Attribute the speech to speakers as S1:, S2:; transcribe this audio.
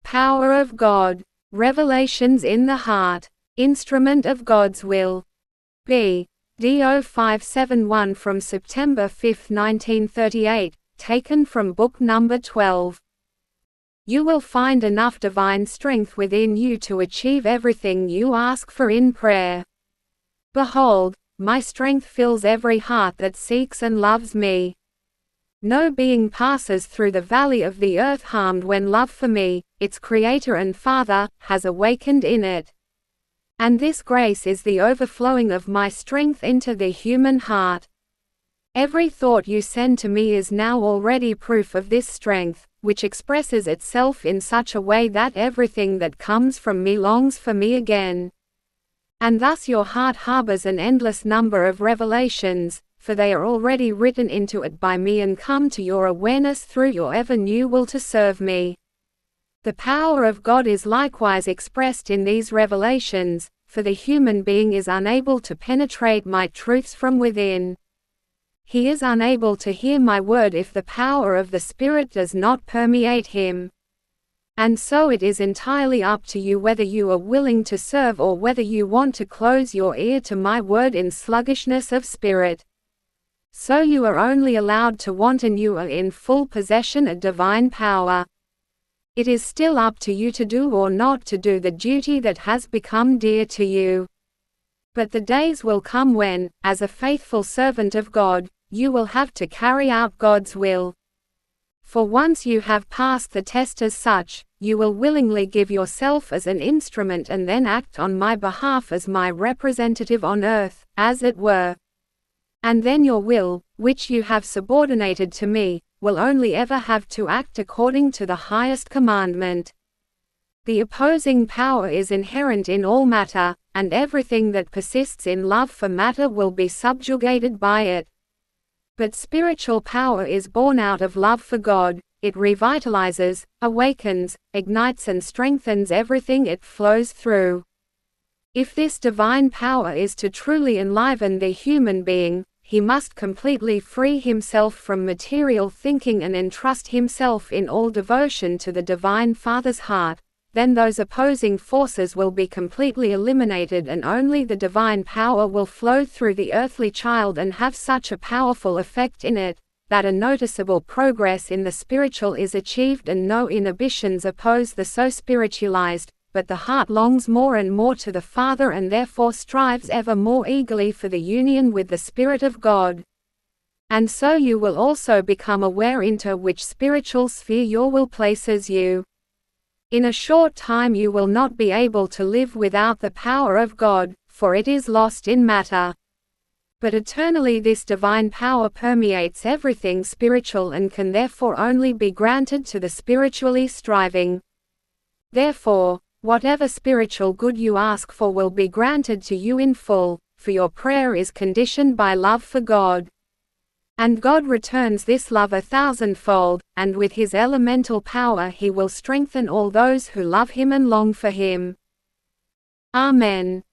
S1: Power of God. Revelations in the heart. Instrument of God's will. BD0571 from September 5, 1938, taken from book number 12. You will find enough divine strength within you to achieve everything you ask for in prayer. Behold, my strength fills every heart that seeks and loves me. No being passes through the valley of the earth harmed when love for me, its Creator and Father, has awakened in it. And this grace is the overflowing of my strength into the human heart. Every thought you send to me is now already proof of this strength, which expresses itself in such a way that everything that comes from me longs for me again. And thus your heart harbors an endless number of revelations, for they are already written into it by me and come to your awareness through your ever-new will to serve me. The power of God is likewise expressed in these revelations, for the human being is unable to penetrate my truths from within. He is unable to hear my word if the power of the Spirit does not permeate him. And so it is entirely up to you whether you are willing to serve or whether you want to close your ear to my word in sluggishness of spirit. So you are only allowed to want and you are in full possession of divine power. It is still up to you to do or not to do the duty that has become dear to you. But the days will come when, as a faithful servant of God, you will have to carry out God's will. For once you have passed the test as such, you will willingly give yourself as an instrument and then act on my behalf as my representative on earth, as it were. And then your will, which you have subordinated to me, will only ever have to act according to the highest commandment. The opposing power is inherent in all matter, and everything that persists in love for matter will be subjugated by it. But spiritual power is born out of love for God. It revitalizes, awakens, ignites and strengthens everything it flows through. If this divine power is to truly enliven the human being, he must completely free himself from material thinking and entrust himself in all devotion to the Divine Father's heart. Then those opposing forces will be completely eliminated and only the divine power will flow through the earthly child and have such a powerful effect in it, that a noticeable progress in the spiritual is achieved and no inhibitions oppose the so spiritualized, but the heart longs more and more to the Father and therefore strives ever more eagerly for the union with the Spirit of God. And so you will also become aware into which spiritual sphere your will places you. In a short time you will not be able to live without the power of God, for it is lost in matter. But eternally this divine power permeates everything spiritual and can therefore only be granted to the spiritually striving. Therefore, whatever spiritual good you ask for will be granted to you in full, for your prayer is conditioned by love for God. And God returns this love 1,000-fold, and with His elemental power He will strengthen all those who love Him and long for Him. Amen.